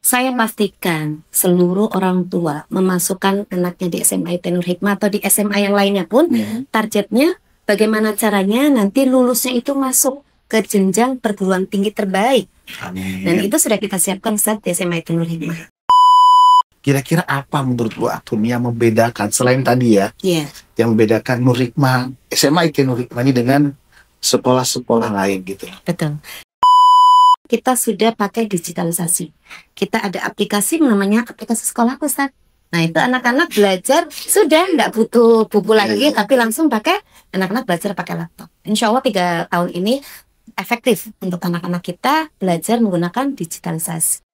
Saya pastikan seluruh orang tua memasukkan anaknya di SMA IT Nur Hikmah atau di SMA yang lainnya pun, targetnya bagaimana caranya nanti lulusnya itu masuk ke jenjang perguruan tinggi terbaik. Dan Amin. itu sudah kita siapkan saat di SMA IT Nur Hikmah. Kira-kira apa menurut Bu Atun yang membedakan selain tadi ya, Iya, yang membedakan Nur Hikmah, SMA IT Nur Hikmah ini dengan sekolah-sekolah lain gitu? betul. Kita sudah pakai digitalisasi. Kita ada aplikasi namanya aplikasi sekolahku, Ustaz. Nah, itu anak-anak belajar sudah nggak butuh buku lagi, tapi langsung pakai, anak-anak belajar pakai laptop. Insya Allah 3 tahun ini efektif untuk anak-anak kita belajar menggunakan digitalisasi.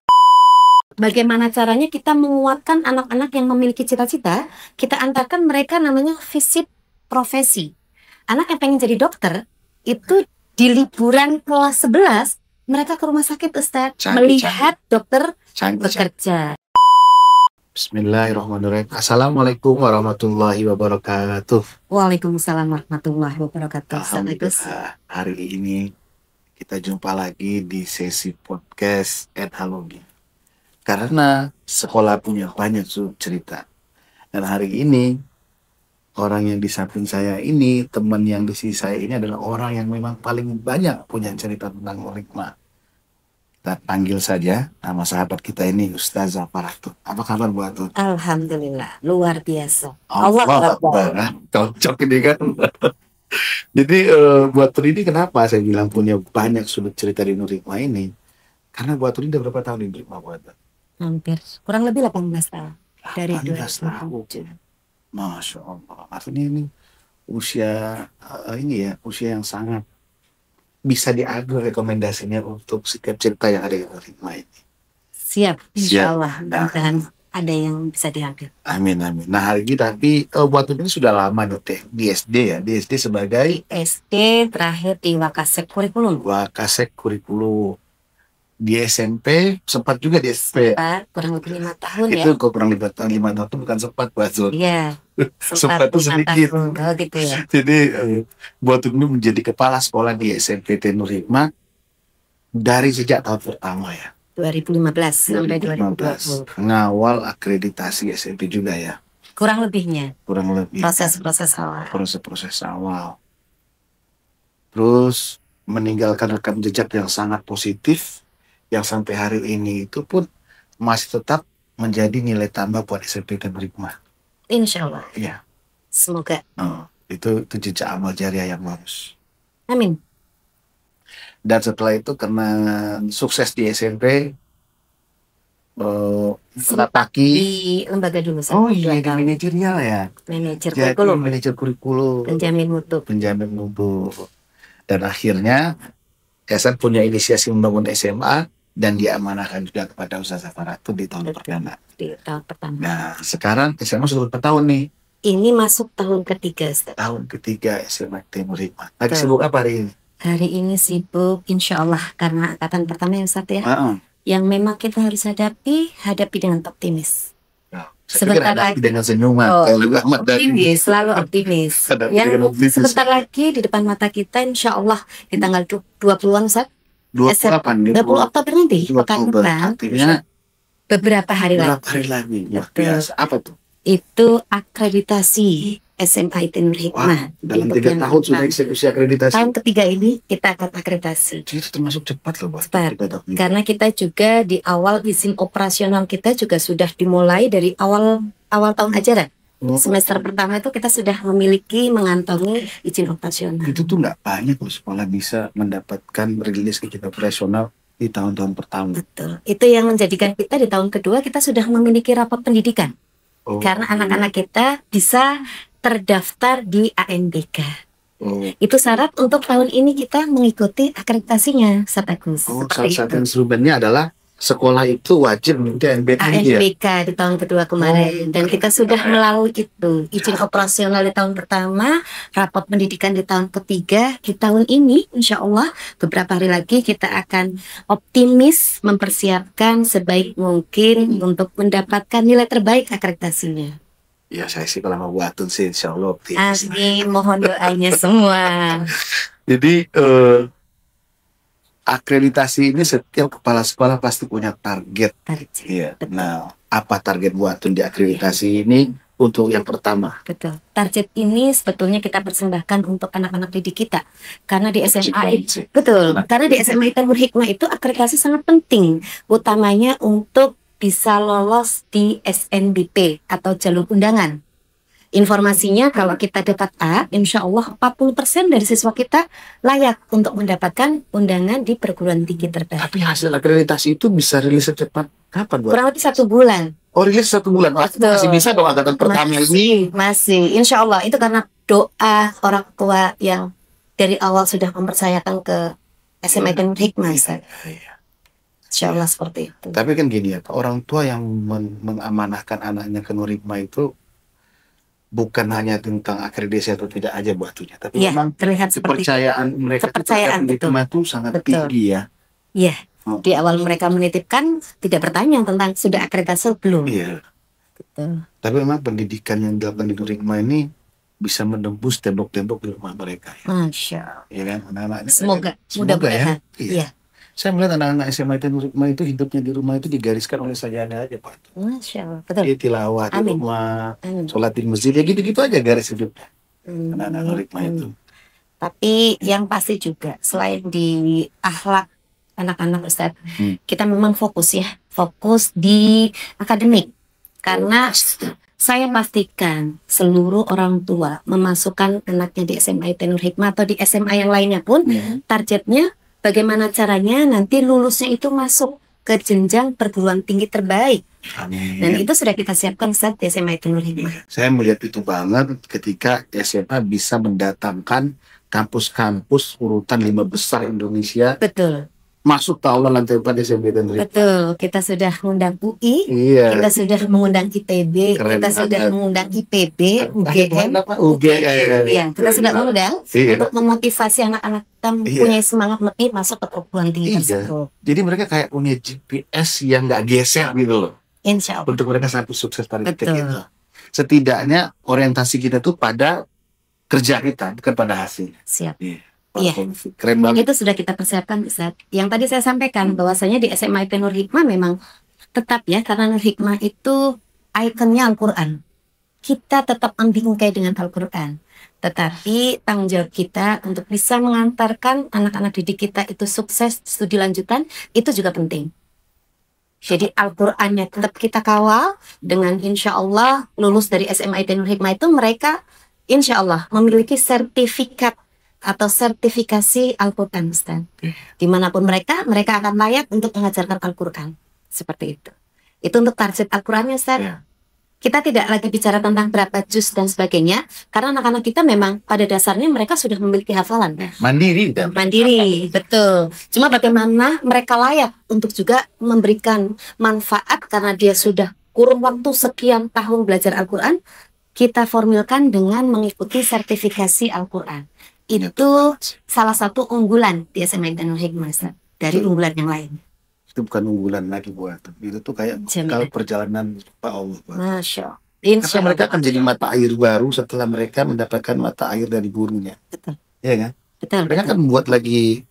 Bagaimana caranya kita menguatkan anak-anak yang memiliki cita-cita, kita antarkan mereka namanya visit profesi. Anak yang pengen jadi dokter, itu di liburan kelas 11, mereka ke rumah sakit, Ustaz, melihat dokter bekerja. Bismillahirrahmanirrahim. Assalamualaikum warahmatullahi wabarakatuh. Waalaikumsalam warahmatullahi wabarakatuh. Alhamdulillah, hari ini kita jumpa lagi di sesi podcast Halogi. Karena sekolah punya banyak cerita. Dan hari ini, orang yang di samping saya ini, teman yang di sisi saya ini adalah orang yang memang paling banyak punya cerita tentang Nur Hikmah. Kita panggil saja nama sahabat kita ini, Ustazah Farhatun. Apa kabar Bu Atun? Alhamdulillah, luar biasa. Allah Akbar. Cocok ini kan. Jadi Bu Atun ini kenapa saya bilang punya banyak sudut cerita di Nur Hikmah ini? Karena Bu Atun ini udah berapa tahun di Nur Hikmah, Bu Atun? Hampir, kurang lebih 18 tahun. Dari 18 tahun. 2007. Masya Allah. Artinya ini usia usia yang sangat bisa diambil rekomendasinya untuk setiap cerita yang ada di Nur Hikmah ini. Siap, insya Allah. Nah, Dan ada yang bisa diambil. amin, amin. Nah, hari ini tapi Bu Atun ini sudah lama nih teh di SD ya, di SD sebagai SD terakhir di Wakasek Kurikulum. Wakasek Kurikulum. Di SMP sempat juga di SMP. Kurang lebih 5 tahun ya. Itu kok kurang lebih 5 tahun itu bukan sempat Bu Atun. Iya, Sempat itu 5 sedikit. tahun. Oh gitu ya. Jadi Bu Atun ini menjadi kepala sekolah di SMP Nur Hikmah dari sejak tahun pertama ya. 2015 sampai 2015. 2020. Ngawal akreditasi SMP juga ya. Kurang lebihnya. Kurang lebih. Proses-proses awal. Proses-proses awal. Terus meninggalkan rekam jejak yang sangat positif yang sampai hari ini itu pun masih tetap menjadi nilai tambah buat SMP Nur Hikmah. Insya Allah. Iya. Semoga. Itu jejak amal jariah yang bagus. Amin. Dan setelah itu karena sukses di SMP, menapaki Di lembaga dulu. di manajerial ya. Manajer Jadi kurikulum. manajer kurikulum, Penjamin mutu. penjamin mutu. Dan akhirnya Yayasan punya inisiasi membangun SMA dan diamanahkan juga kepada Ustazah Farhatun di tahun pertama. Di tahun pertama. Nah, sekarang SMA sudah berapa tahun nih? Ini masuk tahun ketiga, Ustaz. Tahun ketiga SMA Nur Hikmah. Lagi Betul. sibuk apa hari ini? Hari ini sibuk, insya Allah, karena angkatan pertama ya Ustaz ya. Yang memang kita harus hadapi dengan optimis. Sebentar lagi dengan senyuman. Optimis, selalu optimis. Yang sebentar lagi di depan mata kita, insya Allah di tanggal 20-an Ustaz. 20 Oktober nanti, pekan depan. Artinya beberapa hari lagi. Beberapa hari lagi. Biasa. Apa tuh? Itu akreditasi SMA IT Nur Hikmah. Dalam 3 tahun sudah eksekusi akreditasi. Tahun ketiga ini kita akan akreditasi. Itu termasuk cepat loh, Pak. Cepat. Karena kita juga di awal izin operasional kita juga sudah dimulai dari awal tahun ajaran. Semester pertama itu kita sudah mengantongi izin operasional. Itu tuh nggak banyak loh sekolah bisa mendapatkan rilis izin operasional di tahun-tahun pertama. Betul. Itu yang menjadikan kita di tahun kedua kita sudah memiliki rapot pendidikan. Karena anak-anak kita bisa terdaftar di ANBK. Itu syarat untuk tahun ini kita mengikuti akreditasinya, Ustaz Agus. Salah satu instrumennya adalah sekolah itu wajib mengikuti ANBK di tahun kedua kemarin. Dan kita sudah melalui itu. Izin operasional di tahun pertama, rapot pendidikan di tahun ketiga. Di tahun ini, insya Allah, beberapa hari lagi kita akan optimis mempersiapkan sebaik mungkin untuk mendapatkan nilai terbaik akreditasinya. Ya, saya sih kalau mau buatun sih insya Allah optimis. Amin, mohon doanya semua. Jadi akreditasi ini setiap kepala sekolah pasti punya target. Target. Iya. Betul. Nah, apa target buat di akreditasi ini untuk yang pertama? Betul. Target ini sebetulnya kita persembahkan untuk anak-anak didik kita. Karena di SMA itu, betul. Karena di SMA Nur Hikmah itu akreditasi sangat penting, utamanya untuk bisa lolos di SNBP atau jalur undangan. Informasinya kalau kita dapat A, insya Allah 40% dari siswa kita layak untuk mendapatkan undangan di perguruan tinggi terbaik. Tapi hasil akreditasi itu bisa rilis secepat kapan buat? Kurang lebih 1 bulan. Oh, rilis 1 bulan. Oh, Betul. masih bisa dong angkatan pertama ini. Masih, insya Allah itu karena doa orang tua yang dari awal sudah mempercayakan ke SMA Nur Hikmah. Iya. Insya Allah seperti itu. Tapi kan gini ya, orang tua yang mengamanahkan anaknya ke Nur Hikmah itu bukan hanya tentang akreditasi atau tidak aja batunya, tapi Ya, memang terlihat seperti kepercayaan mereka kepercayaan, terhadap betul. Hikmah itu sangat Betul. tinggi ya. Iya. Oh. Di awal mereka menitipkan tidak bertanya tentang sudah akreditasi belum. Iya. Betul. Tapi memang pendidikan yang dilakukan di Nur Hikmah ini bisa menembus tembok-tembok di rumah mereka. Ya, Masya Allah. ya kan, anak-anaknya. Semoga ya. mudah-mudahan. Iya. Iya. Saya melihat anak-anak SMA Nur Hikmah itu hidupnya di rumah itu digariskan oleh sajanya aja, Pak. Masya Allah. Betul. Dia tilawah di Amin. rumah, Amin. sholat di masjid, ya gitu-gitu aja garis hidupnya. Anak-anak Nur Hmm. Hikmah itu. Tapi yang pasti juga selain di akhlak anak-anak Ustadz, kita memang fokus di akademik. Karena saya pastikan seluruh orang tua memasukkan anaknya di SMA Nur Hikmah atau di SMA yang lainnya pun, targetnya bagaimana caranya nanti lulusnya itu masuk ke jenjang perguruan tinggi terbaik. Amin. Dan itu sudah kita siapkan saat di SMA Nur Hikmah. Saya melihat itu banget ketika SMA bisa mendatangkan kampus-kampus urutan 5 besar Indonesia Betul, masuk taula lantai 4 SMP Nur Hikmah. betul. Kita sudah mengundang UI, Iya. kita sudah mengundang ITB, Keren kita sudah banget. mengundang IPB, UGM, UGM. ya, kita sudah mengundang Iya. untuk memotivasi anak-anak kita mempunyai semangat lebih masuk ke perguruan tinggi Iya. tersebut. Jadi mereka kayak punya GPS yang nggak geser gitu loh. Insya Allah. Untuk mereka satu sukses pada titik Betul. itu. Setidaknya orientasi kita tuh pada kerja kita, bukan pada hasil. Siap. Iya. Iya. Keren banget. Itu sudah kita persiapkan, Ustaz. Yang tadi saya sampaikan bahwasanya di SMA Nur Hikmah memang tetap ya, karena Nur Hikmah itu ikonnya Al-Quran. Kita tetap membingkai dengan Al-Quran. Tetapi tanggung jawab kita untuk bisa mengantarkan anak-anak didik kita itu sukses studi lanjutan, itu juga penting. Jadi Al-Qurannya tetap kita kawal dengan insya Allah lulus dari SMA Nur Hikmah itu mereka insya Allah memiliki sertifikat atau sertifikasi Al-Quran, Ustaz. Dimanapun mereka akan layak untuk mengajarkan Al-Quran. Seperti itu. Itu untuk target Al-Qurannya, Ustaz. Ya. Kita tidak lagi bicara tentang berapa juz dan sebagainya, karena anak-anak kita memang pada dasarnya mereka sudah memiliki hafalan. Mandiri dan Mandiri, betul. Cuma bagaimana mereka layak untuk juga memberikan manfaat karena dia sudah kurun waktu sekian tahun belajar Al-Quran, kita formilkan dengan mengikuti sertifikasi Al-Quran. Itu salah satu unggulan di SMA Nur Hikmah, Ustaz, dari unggulan yang lain. itu bukan unggulan lagi buat itu tuh kayak kalau perjalanan Pak Allah. Masya Allah. Karena mereka akan jadi mata air baru setelah mereka mendapatkan mata air dari gurunya. Betul. Iya kan? Betul. Mereka kan buat lagi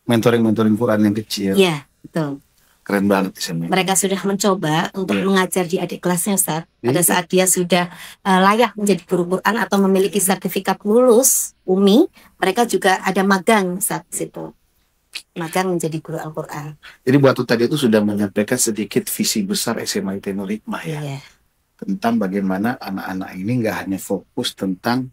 mentoring Quran yang kecil. Iya, betul. Keren banget di sini. Mereka sudah mencoba untuk mengajar di adik kelasnya, Ustaz. Pada saat dia sudah layak menjadi guru Quran atau memiliki sertifikat lulus UMI, mereka juga ada magang saat situ. Magang menjadi guru Al-Quran. Jadi Batu tadi itu sudah menyampaikan sedikit visi besar SMA Nur Hikmah ya. Iya. Tentang bagaimana anak-anak ini nggak hanya fokus tentang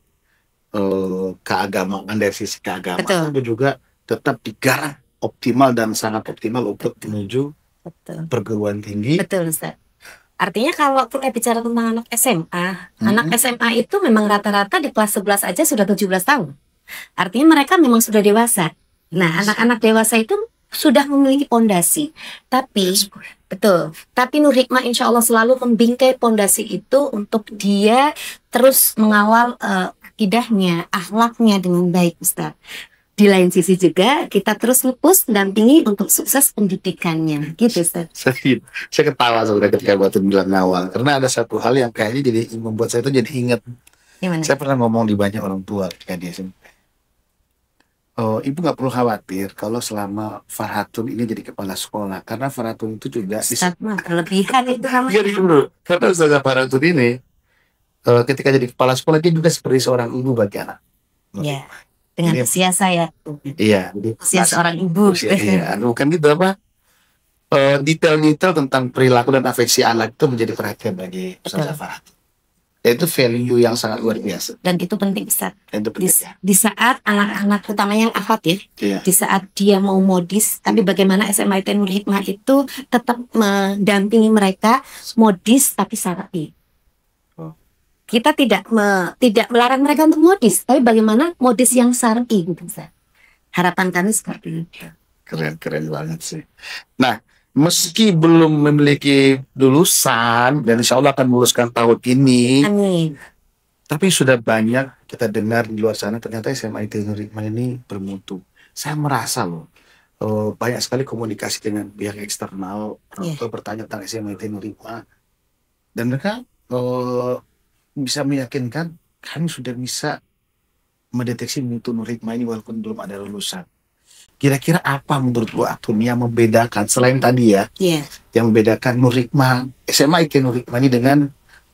keagamaan dari sisi keagamaan, Betul. tapi juga tetap digarap optimal dan sangat optimal untuk menuju Betul. perguruan tinggi. Betul, Ustaz. Artinya kalau kita bicara tentang anak SMA, anak SMA itu memang rata-rata di kelas 11 aja sudah 17 tahun. Artinya mereka memang sudah dewasa. Nah, anak-anak dewasa itu sudah memiliki pondasi. Tapi, betul. Tapi Nur Hikmah insya Allah selalu membingkai pondasi itu untuk dia terus mengawal akidahnya, akhlaknya dengan baik, Ustaz. Di lain sisi juga kita terus lupus dampingi untuk sukses pendidikannya, gitu, Ustaz. Saya ketawa sebenarnya ketika Batu bilang ngawal, karena ada satu hal yang kayaknya jadi membuat saya itu jadi ingat. Gimana? Saya pernah ngomong di banyak orang tua ketika dia SMP. Ibu nggak perlu khawatir kalau selama Farhatun ini jadi kepala sekolah, karena Farhatun itu juga Ustaz mah berlebihan itu namanya. Jadi dulu, karena Ustazah Farhatun ini ketika jadi kepala sekolah dia juga seperti seorang ibu bagi anak. Ya, dengan Ini- usia saya, Iya, jadi usia seorang ibu. iya, bukan gitu apa? Detail-detail tentang perilaku dan afeksi anak itu menjadi perhatian bagi Ustazah Betul. Farhatun. Itu value yang sangat luar biasa. Dan itu penting, Ustaz. Itu Di, penting. di saat anak-anak utamanya yang afat ya, Iya. di saat dia mau modis, tapi bagaimana SMA Nur Hikmah itu tetap mendampingi mereka modis tapi syar'i. Oh. Kita tidak melarang mereka untuk modis, tapi bagaimana modis yang syar'i gitu, Ustaz. Harapan kami seperti itu. Keren banget sih. Nah, meski belum memiliki lulusan dan insya Allah akan meluluskan tahun ini, Amin. tapi sudah banyak kita dengar di luar sana ternyata SMA Nur Hikmah ini bermutu. Saya merasa loh, banyak sekali komunikasi dengan pihak eksternal untuk bertanya tentang SMA Nur Hikmah, dan mereka bisa meyakinkan kami sudah bisa mendeteksi mutu Nur Hikmah ini walaupun belum ada lulusan. Kira-kira apa menurut Bu Atun yang membedakan selain tadi ya, Iya. yang membedakan Nur Hikmah, SMA Nur Hikmah ini dengan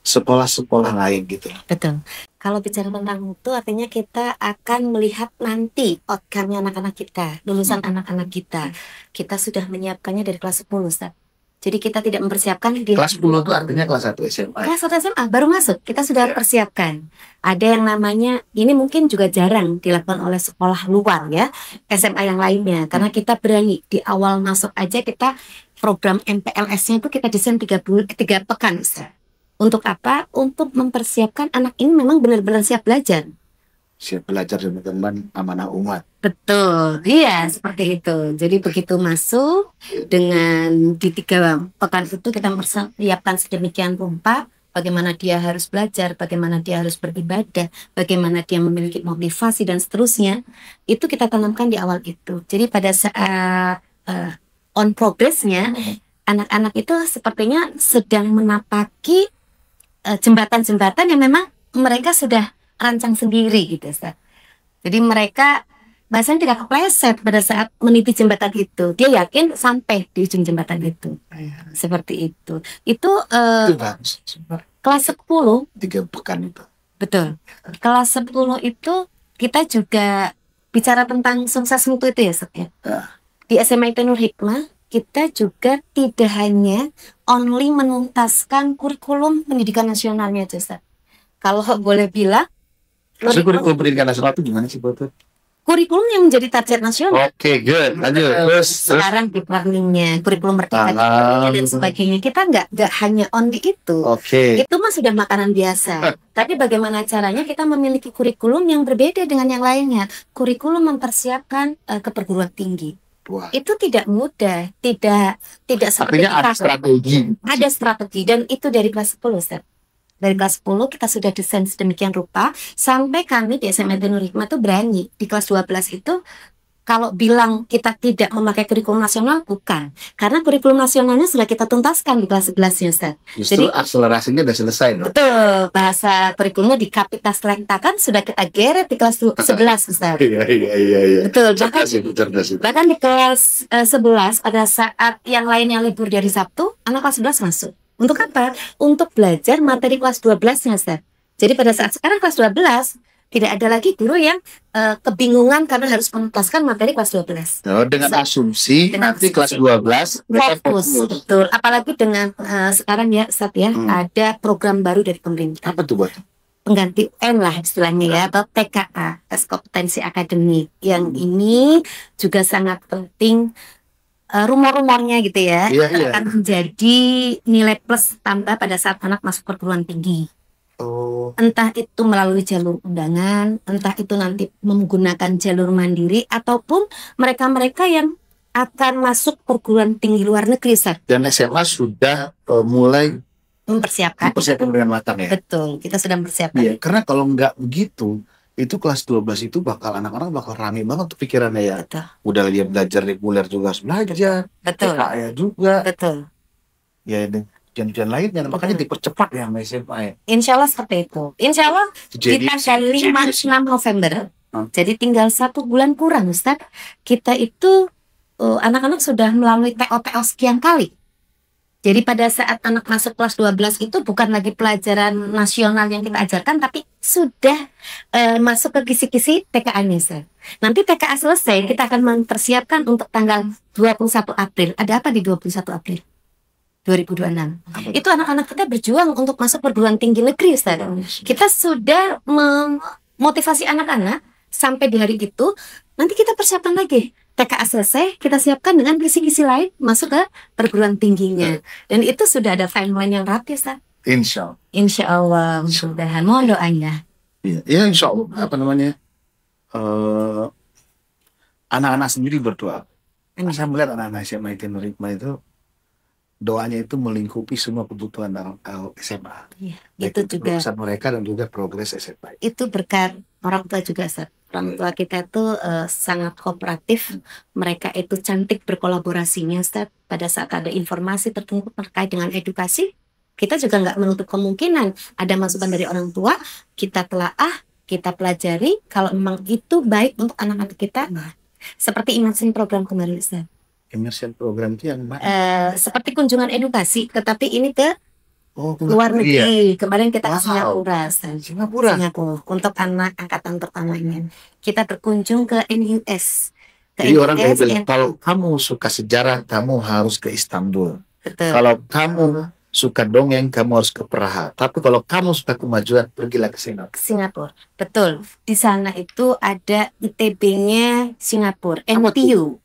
sekolah-sekolah lain gitu? Betul. Kalau bicara tentang mutu, artinya kita akan melihat nanti outcome-nya anak-anak kita, lulusan anak-anak kita. Kita sudah menyiapkannya dari kelas 10, Ustaz. Jadi kita tidak mempersiapkan di Kelas 10 itu artinya kelas 1 SMA. kelas 1 SMA baru masuk. Kita sudah persiapkan. Ada yang namanya, ini mungkin juga jarang dilakukan oleh sekolah luar ya, SMA yang lainnya. Karena kita berani di awal masuk aja kita program MPLS-nya itu kita desain 3 pekan, Ustaz. Untuk apa? Untuk mempersiapkan anak ini memang benar-benar siap belajar. Siap belajar dan teman amanah umat. Betul, iya seperti itu. Jadi begitu masuk dengan di 3 pekan itu kita mempersiapkan sedemikian rupa bagaimana dia harus belajar, bagaimana dia harus beribadah, bagaimana dia memiliki motivasi dan seterusnya. Itu kita tanamkan di awal itu. Jadi pada saat on progress-nya anak-anak itu sepertinya sedang menapaki jembatan-jembatan yang memang mereka sudah rancang sendiri gitu, Ustaz. Jadi mereka bahasanya tidak kepleset pada saat meniti jembatan itu. Dia yakin sampai di ujung jembatan itu. Seperti itu. Itu Itu bagus. kelas 10, 3 pekan itu. betul. Kelas 10 itu kita juga bicara tentang sukses mutu itu ya, Ustaz, ya. Di SMA Nur Hikmah kita juga tidak hanya only menuntaskan kurikulum pendidikan nasionalnya aja, Ustaz. Kalau boleh bilang, Maksudnya kurikulum pendidikan nasional itu gimana sih, Bu? kurikulum yang menjadi target nasional. Oke, good. Lanjut. Terus. Sekarang di planningnya, kurikulum merdeka dan sebagainya, kita nggak hanya only itu. Oke. Itu mah sudah makanan biasa. Tapi bagaimana caranya kita memiliki kurikulum yang berbeda dengan yang lainnya. Kurikulum mempersiapkan ke perguruan tinggi. Wah. Itu tidak mudah, tidak seperti Artinya ada kita. strategi. Ada strategi dan itu dari kelas 10, Ustaz. Dari kelas 10 kita sudah desain sedemikian rupa sampai kami di SMA Nur Hikmah itu berani di kelas 12 itu kalau bilang kita tidak memakai kurikulum nasional, bukan. Karena kurikulum nasionalnya sudah kita tuntaskan di kelas 11-nya, Ustaz. Justru Jadi- akselerasinya udah selesai, no? Betul, bahasa kurikulumnya di Kapitas Lektakan sudah kita geret di kelas 11, Ustaz. Iya. Betul, bahkan Cerdas itu. Bahkan di kelas 11 pada saat yang lainnya libur dari Sabtu, anak kelas 11 masuk. Untuk apa? Untuk belajar materi kelas 12-nya, Ustaz. Jadi pada saat sekarang kelas 12 tidak ada lagi guru yang kebingungan karena harus menuntaskan materi kelas 12. No, dengan asumsi Dengan nanti asumsi. kelas 12 mereka Fokus, betul. Apalagi dengan sekarang ya, Ustaz ya, ada program baru dari pemerintah. Apa tuh, Buat? Pengganti UN lah istilahnya ya, atau TKA, tes kompetensi akademik. Yang ini juga sangat penting. Rumor-rumornya gitu ya, Iya. akan menjadi nilai plus tambah pada saat anak masuk perguruan tinggi. Oh, Entah itu melalui jalur undangan, entah itu nanti menggunakan jalur mandiri, ataupun mereka-mereka yang akan masuk perguruan tinggi luar negeri, Ustaz, dan SMA sudah mulai mempersiapkan. mempersiapkan dengan matang ya. Betul, kita sudah mempersiapkan. Iya, karena kalau nggak begitu, itu kelas 12 itu anak-anak bakal rame banget tuh pikirannya ya. Betul, Udah dia belajar reguler juga harus belajar, betul, TKA juga, betul. ya dan ujian-ujian lainnya, makanya dipercepat ya sama SMA ya. Insya Allah seperti itu. Insya Allah Jadi kita dari 5-6 November Jadi tinggal 1 bulan kurang Ustaz. Kita itu anak-anak sudah melalui TO sekian kali. Jadi pada saat anak masuk kelas 12 itu bukan lagi pelajaran nasional yang kita ajarkan, tapi sudah masuk ke kisi-kisi TKA-nya. Nanti TKA selesai, kita akan mempersiapkan untuk tanggal 21 April. Ada apa di 21 April 2026? Itu anak-anak kita berjuang untuk masuk perguruan tinggi negeri, Ustaz. Kita sudah memotivasi anak-anak sampai di hari itu. Nanti kita persiapkan lagi. TKA selesai, kita siapkan dengan kisi-kisi lain masuk ke perguruan tingginya. Dan itu sudah ada timeline yang rapi, Ustaz. Insya Allah. Insya Allah, mudah-mudahan. Mohon doanya. Iya, insya Allah. Apa namanya? Anak-anak sendiri berdoa. Saya melihat anak-anak SMA itu doanya itu melingkupi semua kebutuhan SMA. Iya, itu juga progres mereka dan juga progres SMA. Itu berkat orang tua juga, Ustaz. Orang tua kita itu sangat kooperatif. Mereka itu cantik berkolaborasinya, Ustaz. Pada saat ada informasi tertentu terkait dengan edukasi, kita juga nggak menutup kemungkinan ada masukan dari orang tua. Kita telaah, kita pelajari. Kalau memang itu baik untuk anak-anak kita, seperti immersion program kemarin, Ustaz. Immersion program itu yang mana? Seperti kunjungan edukasi, tetapi ini ke luar negeri. Kemarin kita ke Singapura. Singapura untuk anak angkatan pertamanya. Kita berkunjung ke NUS. Jadi orang kayak bilang, kalau kamu suka sejarah, kamu harus ke Istanbul. Betul. Kalau kamu suka dongeng, kamu harus ke Praha. Tapi kalau kamu suka kemajuan, pergilah ke Singapura. Singapura, betul. Di sana itu ada ITB-nya Singapura, NTU.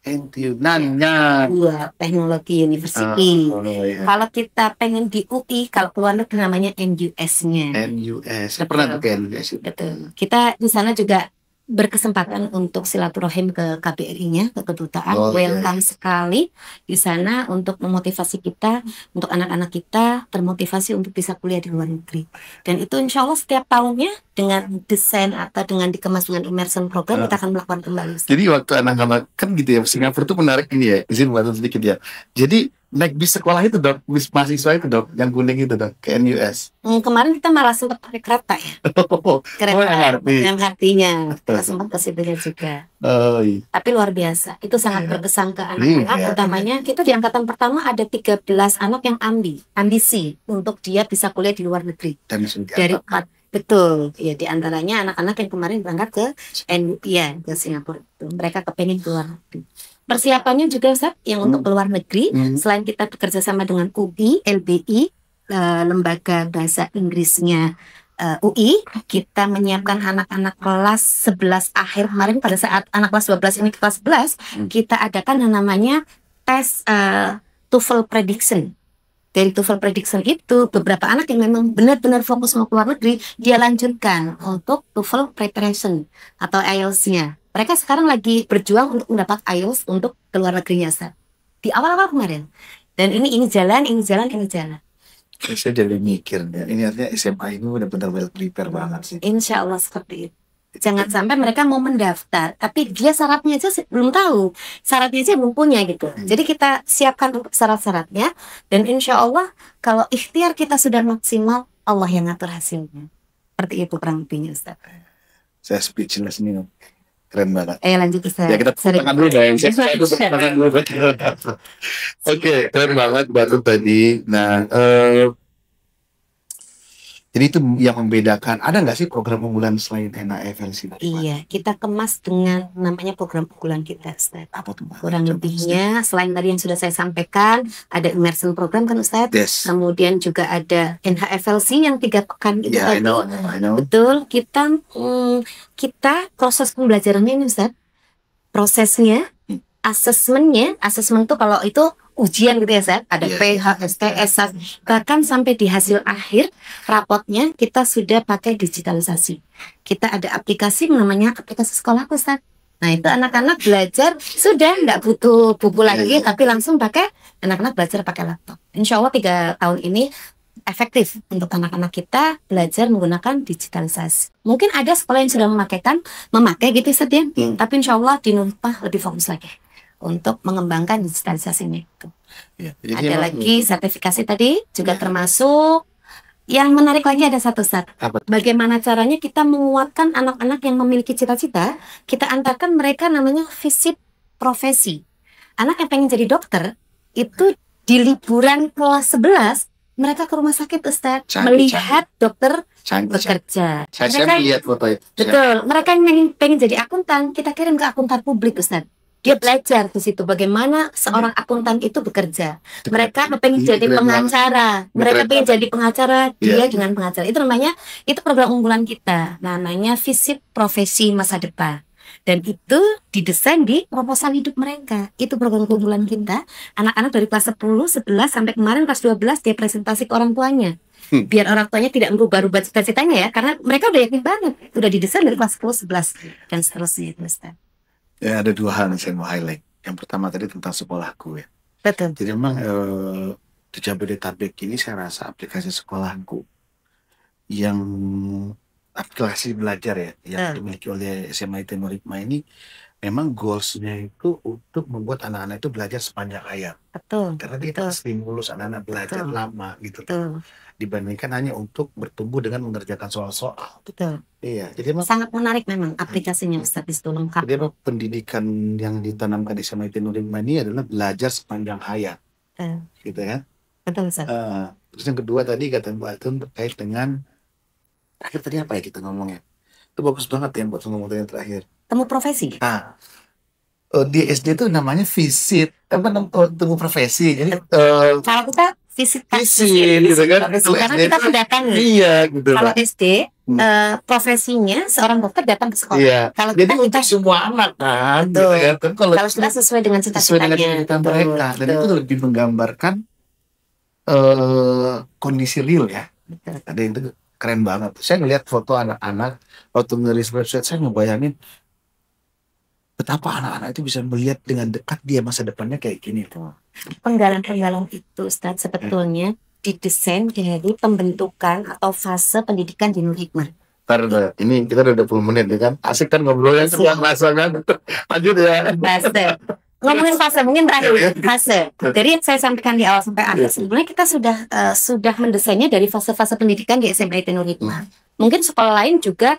NTU, Nanyang. Teknologi University. Iya. Kalau kita pengen di UI, kalau keluar negeri namanya NUS-nya. NUS. Saya pernah ke NUS itu. Betul. Kita di sana juga berkesempatan untuk silaturahim ke KBRI-nya, ke kedutaan. Welcome sekali di sana untuk memotivasi kita, untuk anak-anak kita termotivasi untuk bisa kuliah di luar negeri. Dan itu insya Allah setiap tahunnya dengan desain atau dengan dikemas dengan immersion program kita akan melakukan kembali. Jadi waktu anak-anak kan gitu ya, Singapura itu menarik ini ya, izin buat sedikit ya. Jadi naik bis sekolah itu dok, bis mahasiswa itu dok, yang kuning itu dok, ke NUS. Kemarin kita malah sempat pakai kereta ya. Kereta yang artinya kita sempat ke situ juga. Iya. Tapi luar biasa, itu sangat berkesan ke anak-anak. Utamanya kita di angkatan pertama ada 13 anak yang ambisi untuk dia bisa kuliah di luar negeri. Dan dari betul, ya di antaranya anak-anak yang kemarin berangkat ke ke Singapura itu. Mereka kepengen keluar negeri. Persiapannya juga Ustaz yang untuk keluar negeri, selain kita bekerja sama dengan UI, LBI, lembaga bahasa Inggrisnya UI, kita menyiapkan anak-anak kelas 11 akhir kemarin. Pada saat anak kelas 12 ini ke kelas 11, kita adakan yang namanya tes TOEFL prediction. Dari TOEFL prediction itu beberapa anak yang memang benar-benar fokus mau keluar negeri, dia lanjutkan untuk TOEFL preparation atau IELTS-nya. Mereka sekarang lagi berjuang untuk mendapat IELTS untuk keluar negerinya, Ustaz. Di awal-awal kemarin. Dan ini jalan. Saya jadi mikir, ya. Ini artinya SMA ini benar-benar well prepare banget sih. Insya Allah seperti itu. Jangan sampai mereka mau mendaftar, tapi dia syaratnya aja belum tahu. Syaratnya aja belum punya gitu. Jadi kita siapkan untuk syarat-syaratnya. Dan insya Allah kalau ikhtiar kita sudah maksimal, Allah yang ngatur hasilnya. Seperti itu kurang lebihnya, Ustaz. Saya speechless nih. Keren banget. Lanjut Ustaz. Ya kita tepuk tangan dulu deh. Saya tepuk tangan dulu. Oke, keren banget Batu tadi. Nah, jadi itu yang membedakan. Ada nggak sih program unggulan selain NAFLC? Iya, kita kemas dengan namanya program unggulan kita, Ustaz. Apa tuh? Kurang lebihnya, selain tadi yang sudah saya sampaikan, ada immersion program kan Ustaz. Yes. Kemudian juga ada NHFLC yang 3 pekan itu I tadi. know. Betul, kita proses pembelajarannya ini Ustaz. Prosesnya, asesmennya, asesmen itu kalau itu ujian gitu ya Ustaz, ada PH, STS, bahkan sampai di hasil akhir rapotnya kita sudah pakai digitalisasi. Kita ada aplikasi namanya aplikasi sekolahku Ustaz. Nah itu anak-anak belajar sudah nggak butuh buku lagi, tapi langsung pakai, anak-anak belajar pakai laptop. Insya Allah 3 tahun ini efektif untuk anak-anak kita belajar menggunakan digitalisasi. Mungkin ada sekolah yang sudah memakai gitu Ustaz ya, tapi insya Allah di Nurpah lebih fokus lagi untuk mengembangkan digitalisasi ini. Ya, ada lagi sertifikasi tadi juga termasuk Yang menarik lagi ada satu Ustaz. Apa? Bagaimana caranya kita menguatkan anak-anak yang memiliki cita-cita, kita antarkan mereka namanya visit profesi. Anak yang pengen jadi dokter, itu di liburan kelas 11, mereka ke rumah sakit Ustaz, melihat dokter bekerja. Saya Mereka, lihat foto itu. betul, mereka yang pengen jadi akuntan, kita kirim ke akuntan publik Ustaz. Dia belajar di situ bagaimana seorang akuntan itu bekerja. Mereka pengen jadi pengacara, mereka pengen jadi pengacara, dia dengan pengacara. Itu namanya, itu program unggulan kita, namanya visit profesi masa depan. Dan itu didesain di proposal hidup mereka. Itu program keunggulan kita. Anak-anak dari kelas 10, 11 sampai kemarin kelas 12 dia presentasi ke orang tuanya. Biar orang tuanya tidak merubah-rubah cita-citanya ya, karena mereka udah yakin banget, udah didesain dari kelas 10, 11 dan seterusnya itu Ustaz. Ya, ada dua hal yang saya mau highlight. Yang pertama tadi tentang sekolahku ya. Betul. Jadi memang di Jabodetabek ini saya rasa aplikasi sekolahku yang aplikasi belajar ya yang dimiliki oleh SMA IT Nur Hikmah ini memang goalsnya itu untuk membuat anak-anak itu belajar sepanjang hayat. Betul. Karena dia stimulus anak-anak belajar lama gitu. Betul. Dibandingkan hanya untuk bertumbuh dengan mengerjakan soal-soal. Betul. Iya, jadi memang sangat menarik memang aplikasinya Ustaz, itu lengkap. Jadi pendidikan yang ditanamkan di SMA IT Nur Hikmah ini adalah belajar sepanjang hayat. Gitu ya. Betul Ustaz. Terus yang kedua tadi kata Mbak Atun terkait dengan terakhir tadi apa ya kita ngomongnya? Itu bagus banget ya buat ngomong yang terakhir. Temu profesi. Nah, di SD itu namanya visit, temu profesi. Jadi kalau kita visit gitu kan? Karena kita mendatangi. Iya, gitu. Kalau SD profesinya seorang dokter datang ke sekolah. Iya. Kalau jadi untuk semua anak kan. Betul. Gitu kan? Kalau sudah sesuai dengan cita-citanya. Mereka. Dan itu lebih menggambarkan kondisi real ya. Betul. Ada itu keren banget. Saya ngelihat foto anak-anak waktu ngelis website, saya ngebayangin betapa anak-anak itu bisa melihat dengan dekat dia masa depannya kayak gini. Penggalan-penggalan itu Ustaz sebetulnya didesain dari pembentukan atau fase pendidikan di Nur Hikmah. Ini kita udah 20 menit ya kan? Asik kan ngobrolnya sebuah masa kan? Lanjut ya. Fase. Ngomongin fase, mungkin terakhir fase. Dari yang saya sampaikan di awal sampai akhir, sebenarnya kita sudah mendesainnya dari fase-fase pendidikan di SMA IT Nur Hikmah. Mungkin sekolah lain juga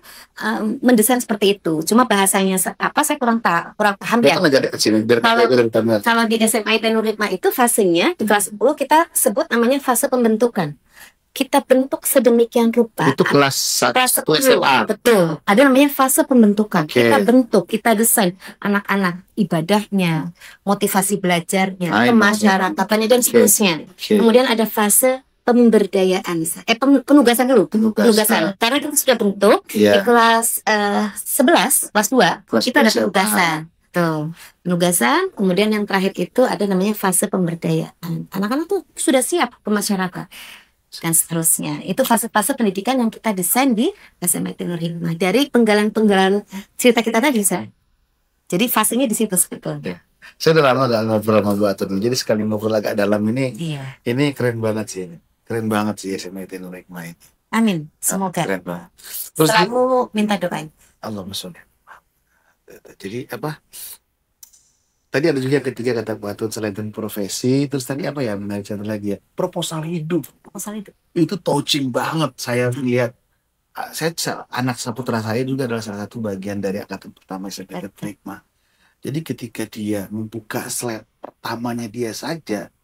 mendesain seperti itu. Cuma bahasanya apa saya kurang paham ya. Kalau di SMA IT Nur Hikmah itu fasenya di kelas 10 kita sebut namanya fase pembentukan. Kita bentuk sedemikian rupa. Itu kelas 1 SMA. Betul. Ada namanya fase pembentukan. Kita bentuk, kita desain anak-anak, ibadahnya, motivasi belajarnya, kemasyarakatan dan seterusnya. Kemudian ada fase pemberdayaan, penugasan dulu, penugasan. Karena kita sudah bentuk di kelas 11, kelas 2, kita ada penugasan. Tuh, penugasan. Kemudian yang terakhir itu ada namanya fase pemberdayaan. Anak-anak tuh sudah siap ke masyarakat dan seterusnya. Itu fase-fase pendidikan yang kita desain di SMA IT Nur Hikmah dari penggalan-penggalan cerita kita tadi, Sa. Jadi fasenya di situ sebetulnya. Saya udah lama ngobrol sama Bu Atun. Jadi sekali ngobrol agak dalam ini, ini keren banget sih ini. Keren banget sih SMA IT Nur Hikmah ini. Amin. Semoga. Keren banget. Terus selalu minta doain. Allahumma sholli. Jadi apa? Tadi ada juga ketiga kata Bu Atun selain profesi, terus tadi apa ya menarik satu lagi ya, proposal hidup. Proposal hidup. Itu touching banget. Saya lihat, anak saputra saya juga adalah salah satu bagian dari angkatan pertama SMA IT Nur Hikmah. Jadi ketika dia membuka slide pertamanya dia saja,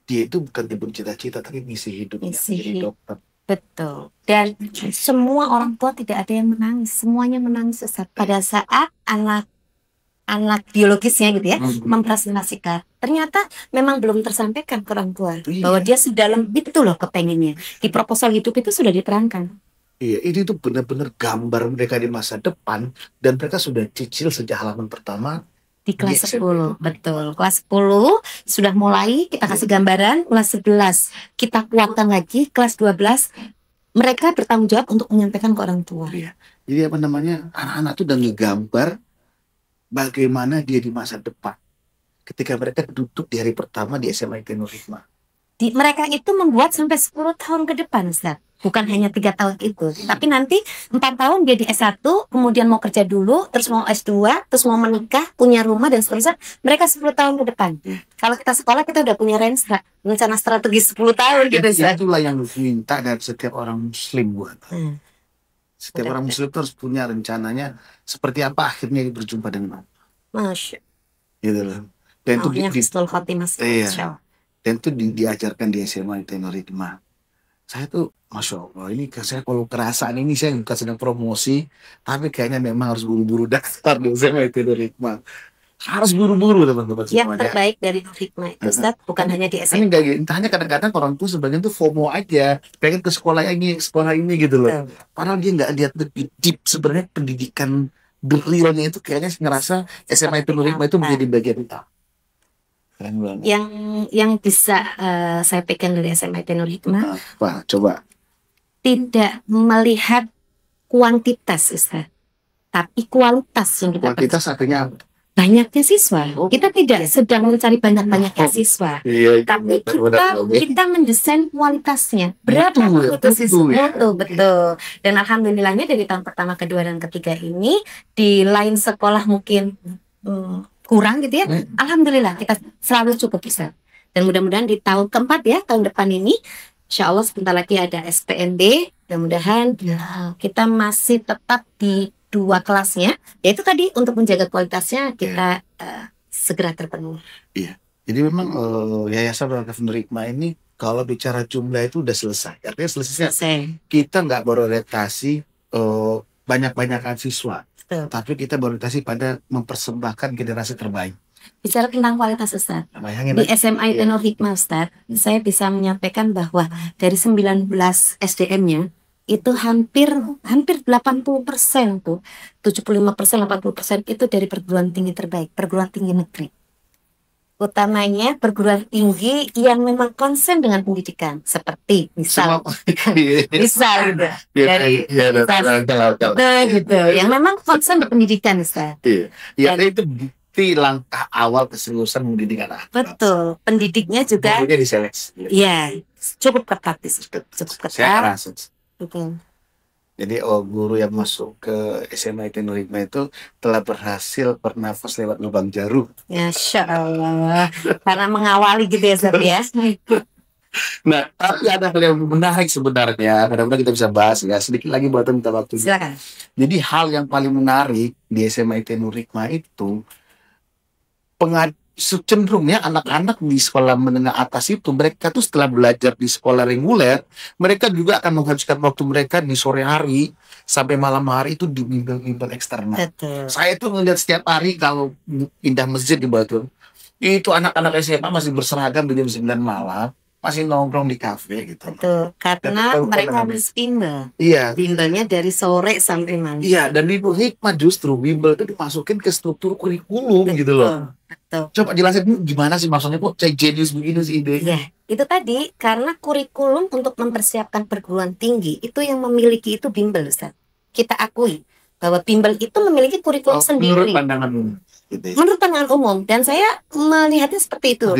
dia itu bukan timbul cita-cita tapi misi hidupnya jadi dokter. Betul. Dan semua orang tua tidak ada yang menangis, semuanya menangis pada saat anak biologisnya gitu ya mempresentasikan. Ternyata memang belum tersampaikan ke orang tua bahwa dia sedalam itu loh kepengennya. Di proposal hidup itu sudah diterangkan. Iya, ini tuh benar-benar gambar mereka di masa depan dan mereka sudah cicil sejak halaman pertama di kelas 10. Betul. Kelas 10 sudah mulai kita kasih gambaran, kelas 11 kita kuatkan lagi, kelas 12 mereka bertanggung jawab untuk menyampaikan ke orang tua. Iya. Jadi apa namanya? Anak-anak tuh udah ngegambar bagaimana dia di masa depan ketika mereka duduk di hari pertama di SMA IT Nur Hikmah. Mereka itu membuat sampai 10 tahun ke depan, Ustaz. Bukan hanya 3 tahun itu, tapi nanti 4 tahun dia di S1, kemudian mau kerja dulu, terus mau S2, terus mau menikah, punya rumah dan seterusnya. Mereka 10 tahun ke depan. Kalau kita sekolah, kita udah punya rencana strategi 10 tahun gitu. Itulah yang minta dari setiap orang Muslim buat. Setiap orang Muslim itu harus punya rencananya seperti apa akhirnya berjumpa dengan Allah. Masya. Gitu loh. Dan itu Husnul Khotimah. iya. Dan itu diajarkan di SMA Nur Hikmah. Saya tuh Masya Allah, ini saya kalau kerasaan ini saya bukan sedang promosi, tapi kayaknya memang harus buru-buru daftar di SMA Nur Hikmah. Harus buru-buru teman-teman Yang terbaik dari Nur Hikmah itu Ustaz, bukan hanya di SMA. Ini enggak gitu. Entahnya kadang-kadang orang tua sebagian tuh FOMO aja, pengen ke sekolah ini gitu loh. Padahal dia nggak lihat lebih deep sebenarnya pendidikan realnya itu kayaknya ngerasa SMA Nur Hikmah itu menjadi bagian utama. Yang bisa saya pegang dari SMA Nur Hikmah, apa? Coba. Tidak melihat kuantitas, Ustaz, tapi kualitas yang kita. Kuantitas artinya banyaknya siswa. Kita tidak sedang mencari banyak-banyaknya siswa, tapi kita mendesain kualitasnya. Berapa itu siswa? Betul. Dan alhamdulillahnya dari tahun pertama, kedua, dan ketiga ini di lain sekolah mungkin kurang gitu ya. Alhamdulillah kita selalu cukup bisa. Dan mudah-mudahan di tahun keempat ya, tahun depan ini, insya Allah sebentar lagi ada SPNB. Mudah-mudahan kita masih tetap di 2 kelasnya. Yaitu tadi untuk menjaga kualitasnya kita segera terpenuhi. Iya. Jadi memang Yayasan Wakaf Nur Hikmah ini kalau bicara jumlah itu udah selesai. Artinya selesai. Kita nggak berorientasi banyak-banyakan siswa. Tapi kita berorientasi pada mempersembahkan generasi terbaik. Bicara tentang kualitas Ustaz, di SMA Nur Hikmah Ustaz, saya bisa menyampaikan bahwa dari 19 SDM-nya itu hampir 80% tuh, 75%, 80% itu dari perguruan tinggi terbaik, perguruan tinggi negeri. Utamanya perguruan tinggi yang memang konsen dengan pendidikan, seperti misal gitu, dari gitu, yang memang konsen pendidikan, Ustaz. Ya, itu bukti langkah awal keseriusan pendidikan. Betul, pendidiknya juga. Diseleksi. Iya, cukup ketat, cukup ketat. Betul. Jadi guru yang masuk ke SMA Nur Hikmah itu telah berhasil bernafas lewat lubang jarum. Masya Allah. Karena mengawali gitu ya, Zat ya. Nah, tapi ada hal yang menarik sebenarnya. Kadang-kadang kita bisa bahas ya. Sedikit lagi buat minta waktu. Silakan. Jadi hal yang paling menarik di SMA Nur Hikmah itu cenderungnya anak-anak di sekolah menengah atas itu, mereka tuh setelah belajar di sekolah reguler, mereka juga akan menghabiskan waktu mereka di sore hari sampai malam hari itu di bimbel-bimbel eksternal. Betul. Saya tuh ngeliat setiap hari kalau pindah masjid di Batu, itu anak-anak SMA masih berseragam di jam 9 malam, masih nongkrong di kafe gitu. Betul, karena mereka harus bimbel. Iya. Bimbelnya dari sore sampai malam. Iya, dan di Hikmah justru bimbel itu dimasukin ke struktur kurikulum. Betul. Gitu loh. Betul. Coba jelasin gimana sih maksudnya kok cek jenius begini sih idenya? Ya, itu tadi karena kurikulum untuk mempersiapkan perguruan tinggi itu yang memiliki itu bimbel, Ustaz. Kita akui bahwa bimbel itu memiliki kurikulum sendiri. Menurut pandangan umum. Menurut pandangan umum, dan saya melihatnya seperti itu.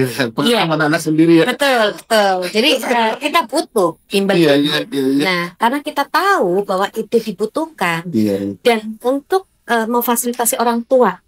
Iya, anak sendiri ya. Betul. Jadi kita butuh bimbel. Iya. Nah, karena kita tahu bahwa itu dibutuhkan, dan untuk memfasilitasi orang tua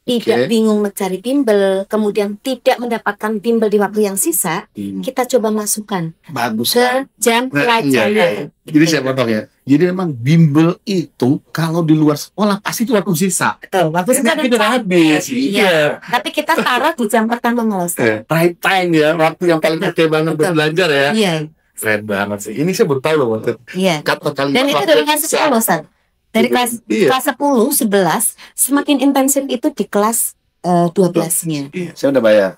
tidak bingung mencari bimbel, kemudian tidak mendapatkan bimbel di waktu yang sisa, kita coba masukkan ke jam pelajaran. Jadi saya potong ya. Jadi memang bimbel itu kalau di luar sekolah pasti itu waktu sisa. Betul, waktu sisa kita habis. Iya. Tapi kita taruh di jam pertama ngelesai. Right time ya, waktu yang paling oke banget buat belajar ya. Iya. Keren banget sih. Ini saya baru tahu loh. Iya. Dan itu dari kelas 10 loh, San. Dari kelas 10, 11, semakin intensif itu di kelas 12-nya. Iya, saya udah bayar.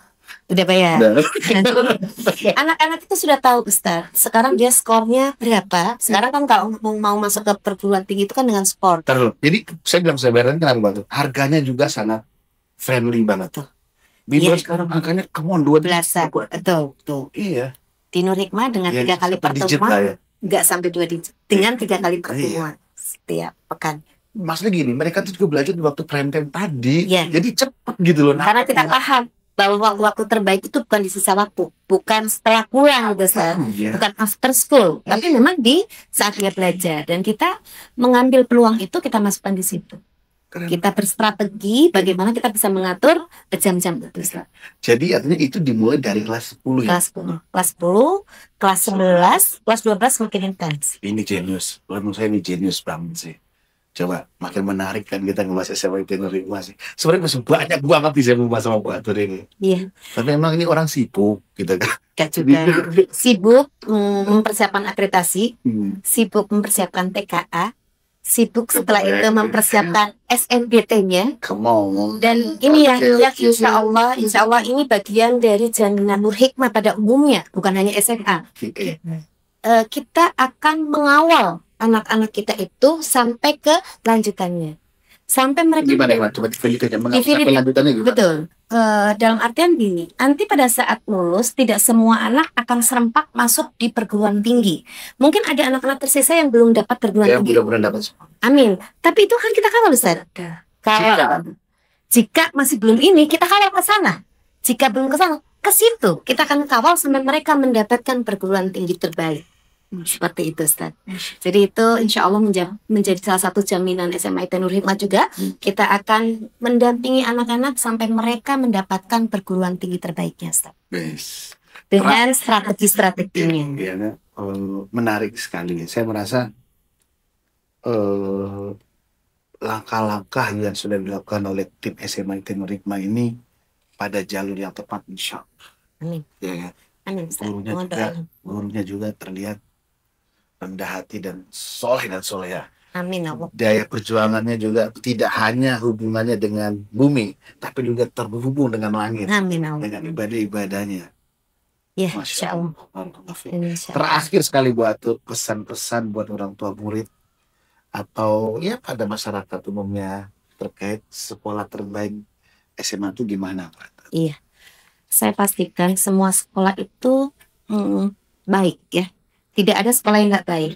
Anak-anak itu sudah tahu, Ustaz. Sekarang dia skornya berapa? Sekarang kan kalau mau masuk ke perguruan tinggi itu kan dengan skor. Jadi saya bilang saya bayarin kenapa banget? Harganya juga sangat friendly banget. Bimbel sekarang angkanya come on 12. Betul. Iya. Di Nur Hikmah dengan 3 kali pertemuan, nggak sampai 2 digit. Dengan 3 kali pertemuan setiap pekan. Maksudnya gini, mereka tuh juga belajar di waktu prime time tadi. Jadi cepet gitu loh. Karena kita paham bahwa waktu terbaik itu bukan di sisa waktu, bukan setelah pulang gitu, Ustaz. Bukan after school, tapi memang di saat dia belajar, dan kita mengambil peluang itu, kita masukkan di situ. Keren. Kita berstrategi bagaimana kita bisa mengatur jam-jam itu, Ustaz. Jadi artinya itu dimulai dari kelas 10 ya? Kelas 10, kelas 11, kelas 12 makin intens. Ini jenius, menurut saya ini jenius banget sih. Coba makin menarik kan kita ngebahas SMA Tenor Hikmah sih. Sebenarnya masih banyak banget sih saya mau bahas sama Pak Atur ini. Iya. Tapi memang ini orang sibuk gitu kan. Gak juga. Sibuk mempersiapkan akreditasi, sibuk mempersiapkan TKA, sibuk setelah itu mempersiapkan SNBT-nya. Come on. Dan ini yang insya Allah ini bagian dari jaminan Nur Hikmah pada umumnya, bukan hanya SMA. Kita akan mengawal anak-anak kita itu sampai ke lanjutannya, sampai mereka Gimana coba dilanjutannya? Sampai lanjutannya gitu. Betul. Dalam artian gini, nanti pada saat lulus tidak semua anak akan serempak masuk di perguruan tinggi. Mungkin ada anak-anak tersisa yang belum dapat perguruan tinggi. Mudah-mudahan dapat. Amin. Tapi itu kan kita kawal, Ustaz. Jika masih belum ini, kita kawal ke sana. Jika belum ke sana, ke situ kita akan kawal sampai mereka mendapatkan perguruan tinggi terbaik. Seperti itu, Ustaz. Jadi itu insya Allah menjadi salah satu jaminan SMA Nur Hikmah juga. Kita akan mendampingi anak-anak sampai mereka mendapatkan perguruan tinggi terbaiknya, Ustaz. Yes. Dengan strategi-strateginya. Iya, menarik sekali. Saya merasa langkah-langkah yang sudah dilakukan oleh tim SMA Nur Hikmah ini pada jalur yang tepat, insya Allah. Amin. Ya, Amin, Ustaz. gurunya juga terlihat rendah hati dan soleha. Amin, Allah. Daya perjuangannya juga tidak hanya hubungannya dengan bumi, tapi juga terhubung dengan langit. Amin, Allah. Dengan ibadah-ibadahnya. Ya, insya Allah. Terakhir sekali buat pesan-pesan buat orang tua murid atau ya pada masyarakat umumnya terkait sekolah terbaik SMA itu gimana, Pak? Iya, saya pastikan semua sekolah itu baik ya. Tidak ada sekolah yang nggak baik.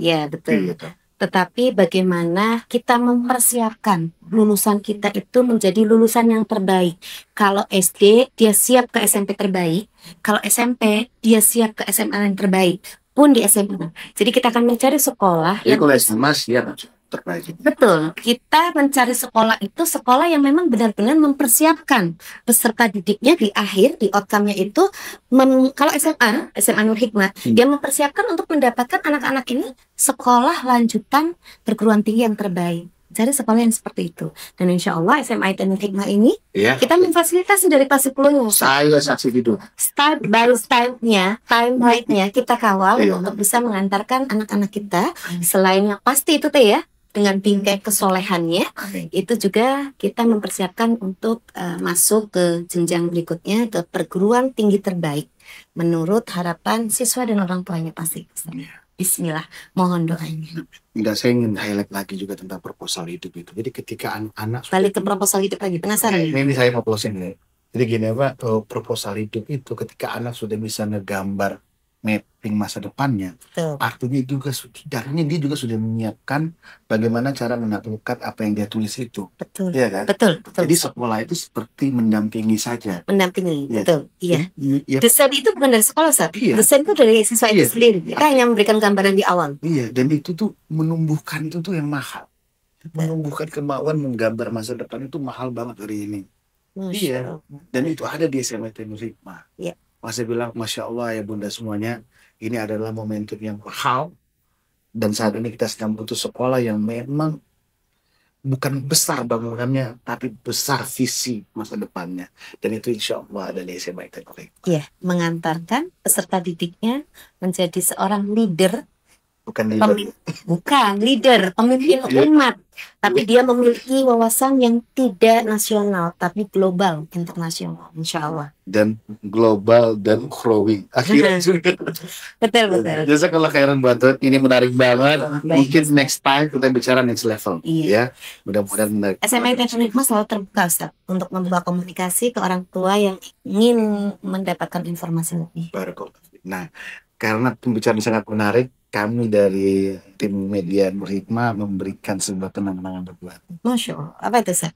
Ya, betul. Tetapi bagaimana kita mempersiapkan lulusan kita itu menjadi lulusan yang terbaik. Kalau SD dia siap ke SMP terbaik, kalau SMP dia siap ke SMA yang terbaik, pun di SMA. Jadi kita akan mencari sekolah yang kalau SMA siap terbaik. Betul, kita mencari sekolah itu sekolah yang memang benar-benar mempersiapkan peserta didiknya di akhir, di outcome-nya itu. Kalau SMA Nur Hikmah, dia mempersiapkan untuk mendapatkan anak-anak ini sekolah lanjutan perguruan tinggi yang terbaik. Cari sekolah yang seperti itu. Dan insya Allah SMA Nur Hikmah ini kita memfasilitasi dari pasti peluang. Saya saksi itu. Start by time-nya kita kawal untuk bisa mengantarkan anak-anak kita. Selain yang pasti itu ya, dengan bingkai kesolehannya, itu juga kita mempersiapkan untuk masuk ke jenjang berikutnya, ke perguruan tinggi terbaik menurut harapan siswa dan orang tuanya pasti. Bismillah, mohon doanya. Enggak, saya ingin highlight lagi juga tentang proposal hidup itu. Jadi ketika anak balik ke proposal hidup lagi, penasaran? Ini saya mau closing nih. Jadi gini Pak, proposal hidup itu ketika anak sudah bisa ngegambar mapping masa depannya, artinya juga setidaknya dia juga sudah menyiapkan bagaimana cara menaklukkan apa yang dia tulis itu. Betul. Iya kan? Betul. Jadi sekolah itu seperti mendampingi saja. Mendampingi, ya. Betul. Iya. Ya. Desain itu bukan dari sekolah, Ustaz. Iya. Desain itu dari siswa itu sendiri. Kita hanya memberikan gambaran di awal. Iya, dan itu tuh menumbuhkan itu tuh yang mahal. Menumbuhkan kemauan menggambar masa depan itu mahal banget hari ini. Iya. Dan itu ada di SMA Nur Hikmah. Iya. Saya bilang, Masya Allah ya Bunda semuanya, ini adalah momentum yang mahal. Dan saat ini kita sedang butuh sekolah yang memang bukan besar bangunannya, tapi besar visi masa depannya. Dan itu insya Allah ada di SMA Nur Hikmah. Iya, mengantarkan peserta didiknya menjadi seorang leader. Bukan leader, pemimpin umat. Tapi dia memiliki wawasan yang tidak nasional, tapi global, internasional, insya Allah. Dan global dan growing. Akhirnya betul. Jazakallah khairan buat ini menarik banget. Mungkin next time kita bicara next level. Ya, mudah-mudahan menarik. SMA Nur Hikmah selalu terbuka, Ustaz, untuk membuka komunikasi ke orang tua yang ingin mendapatkan informasi lebih. Nah, karena pembicaraan sangat menarik, kami dari tim media Nur Hikmah memberikan sebuah kenang-kenangan berbuat. Masya Allah. Apa itu, Ustaz?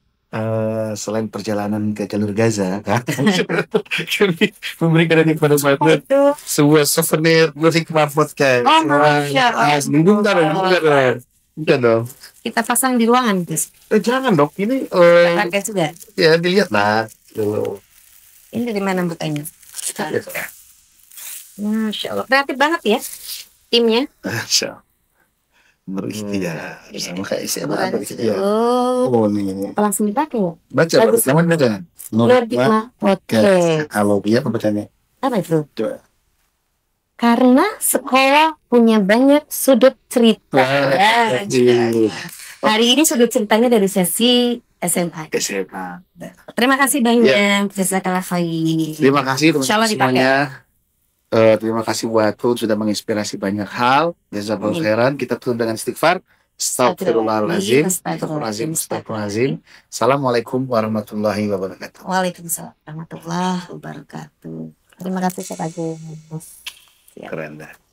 selain perjalanan ke jalur Gaza, kami memberikan kepada partner Itu. sebuah souvenir hikmah podcast. Oh, Masya Allah. Bukan dong. Kita pasang di ruangan, Gus. Jangan dong, ini Pakai juga. ya dilihat lah. Ini dari mana bukanya? Masya Allah. Kreatif banget ya timnya. Berikhtiar sama kayak siapa berikhtiar. Oh, Nih. langsung dipakai ya? Baca, Bagus. namanya baca. Nur Hikmah Podcast. Halo, apa bacanya? Apa itu? Coba. Karena sekolah punya banyak sudut cerita. Hari ini sudut ceritanya dari sesi SMA. Terima kasih banyak, Jazakallah khair. Terima kasih Insya Allah teman-teman dipakai. semuanya. Terima kasih buat Tun sudah menginspirasi banyak hal. Jazakallahu khairan. Kita tutup dengan istighfar. Astagfirullahaladzim. Astagfirullahaladzim. Assalamualaikum warahmatullahi wabarakatuh. Waalaikumsalam warahmatullahi wabarakatuh. Terima kasih Ustaz Agus. Keren dah.